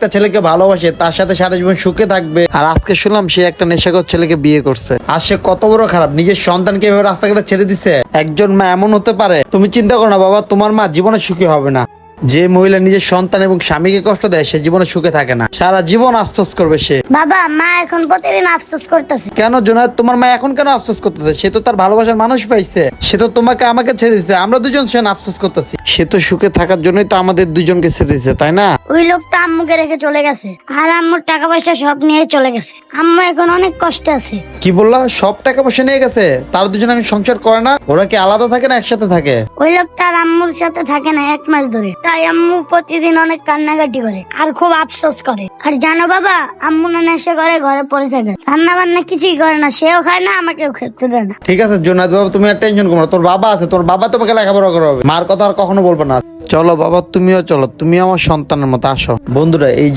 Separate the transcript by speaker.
Speaker 1: একটা ছেলেকে ভালোবাসে, তার সাথে সারা জীবন সুখে থাকবে, আর আজকে শুনলাম সে একটা নেশাখোর ছেলেকে বিয়ে করছে। আর সে কত বড় খারাপ, নিজের সন্তানকে এভাবে রাস্তাঘাটে ছেড়ে দিছে। একজন মা এমন হতে পারে? তুমি চিন্তা করো না বাবা, তোমার মা জীবনে সুখী হবে না। যে মহিলা নিজের সন্তান এবং স্বামীকে কষ্ট দেয় সে জীবনে সুখে থাকে না, সারা জীবন আফসোস করবে সে।
Speaker 2: বাবা, মা এখন প্রতিদিন আফসোস করতেছে।
Speaker 1: কেন জুনায়েদ, তোমার মা এখন কেন আফসোস করতেছে? সে তো তার ভালোবাসার মানুষ পাইছে, সে তো তোমাকে আমাকে ছেড়ে দিছে, আমরা দুজন সে আফসোস করতেছি। সে তো সুখে থাকার জন্যই তো আমাদের দুজনকে ছেড়ে দিছে, তাই না?
Speaker 2: ওই লোকটা আম্মুকে রেখে চলে গেছে, আর আম্মুর টাকা পয়সা সব নিয়ে চলে গেছে। আম্মু এখন অনেক কষ্টে আছে।
Speaker 1: কি বললা? সব টাকা পয়সা নিয়ে গেছে? তার দুজন এখন সংসার করে না? ওরা কি আলাদা থাকে না একসাথে থাকে?
Speaker 2: ওই লোকটা আর আম্মুর সাথে থাকে না 1 মাস ধরে, তাই আম্মু প্রতিদিন অনেক কান্নাকাটি করে আর খুব আফসোস করে। আর জানো বাবা, আম্মু না নেশা করে ঘরে পড়ে থাকে, রান্না বান্না কিছুই করে না, সেও খায় না, আমাকেও খেতে দেয় না।
Speaker 1: ঠিক আছে জুনায়েদ বাবা, তুমি আর টেনশন করো না, তোর বাবা আছে, তোর বাবা তোমাকে লেখাপড়া করাবে, মার কথা আর কখনো বলবে না। চলো বাবা, তুমিও চলো, তুমি আমার সন্তানের মতো আসো। বন্ধুরা, এই